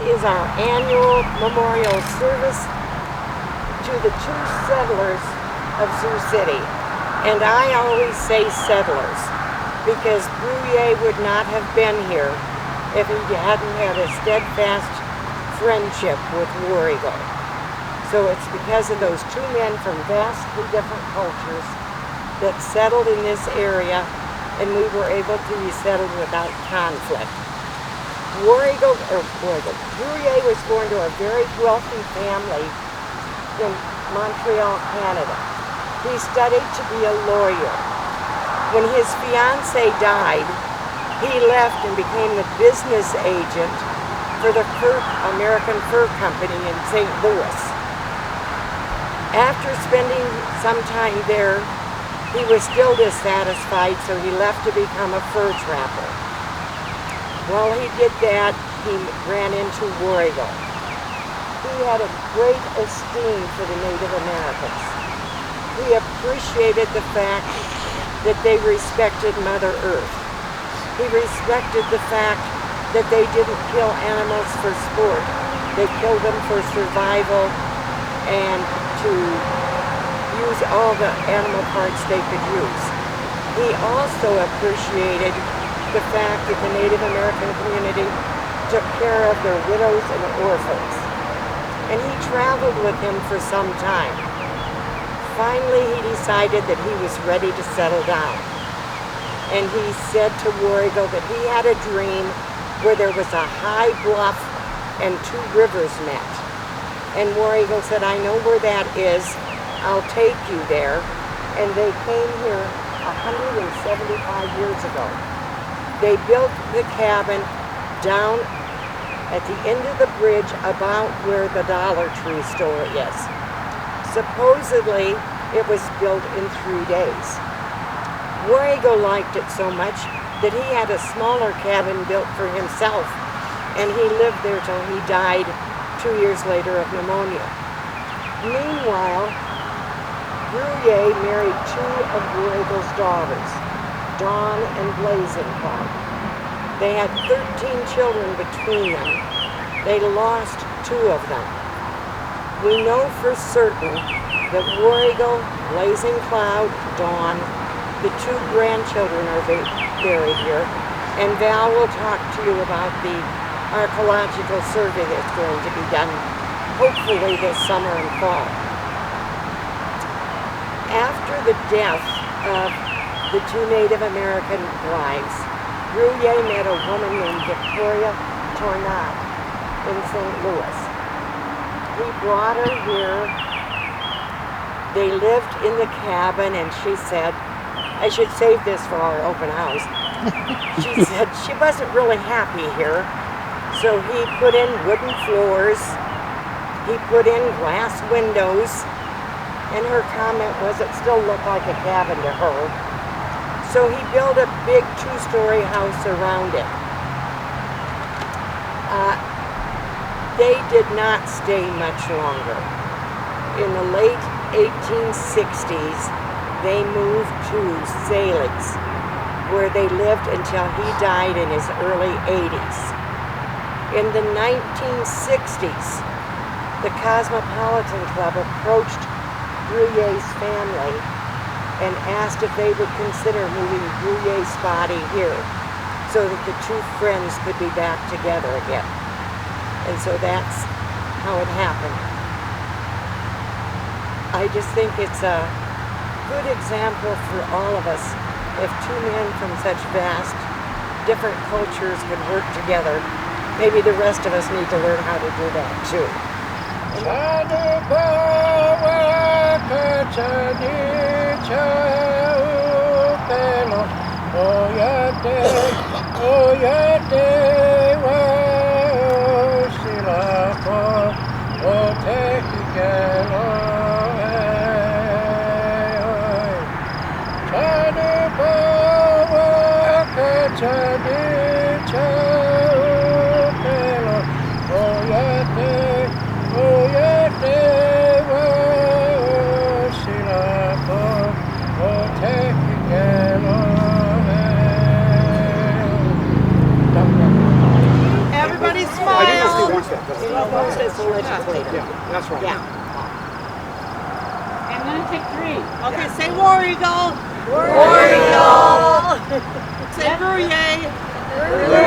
is our annual memorial service to the two settlers of Sioux City. And I always say settlers because Bruguier would not have been here if he hadn't had a steadfast friendship with War Eagle. So it's because of those two men from vastly different cultures that settled in this area, and we were able to be settled without conflict. Bruguier was born to a very wealthy family in Montreal, Canada. He studied to be a lawyer. When his fiancée died, he left and became the business agent for the American Fur Company in St. Louis. After spending some time there, he was still dissatisfied, so he left to become a fur trapper. While he did that, he ran into War Eagle. He had a great esteem for the Native Americans. He appreciated the fact that they respected Mother Earth. He respected the fact that they didn't kill animals for sport. They killed them for survival and to use all the animal parts they could use. He also appreciated the fact that the Native American community took care of their widows and orphans. And he traveled with him for some time. Finally, he decided that he was ready to settle down. And he said to War Eagle that he had a dream where there was a high bluff and two rivers met. And War Eagle said, I know where that is. I'll take you there. And they came here 175 years ago. They built the cabin down at the end of the bridge about where the Dollar Tree store is. Supposedly, it was built in 3 days. War Eagle liked it so much that he had a smaller cabin built for himself, and he lived there till he died 2 years later of pneumonia. Meanwhile, Bruguier married two of War Eagle's daughters, Dawn and Blazing Cloud. They had 13 children between them. They lost 2 of them. We know for certain that War Eagle, Blazing Cloud, Dawn, the 2 grandchildren are buried here, and Val will talk to you about the archaeological survey that's going to be done, hopefully this summer and fall. After the death of the 2 Native American wives, Bruguier met a woman named Victoria Tornat in St. Louis. He brought her here. They lived in the cabin, and she said, I should save this for our open house. She said she wasn't really happy here, so he put in wooden floors, he put in glass windows, and her comment was it still looked like a cabin to her. So he built a big 2-story house around it. They did not stay much longer. In the late 1860s, they moved to Salix, where they lived until he died in his early 80s. In the 1960s, the Cosmopolitan Club approached Bruguier's family and asked if they would consider moving Bruguier's body here so that the 2 friends could be back together again. And so that's how it happened. I just think it's a good example for all of us. If 2 men from such vast, different cultures could work together, maybe the rest of us need to learn how to do that too. Warnstadt. He posed as a legislator. Yeah, that's right. Yeah. I'm going to take 3. Okay, say War Eagle. War Eagle. Say Bruguier. Bruguier.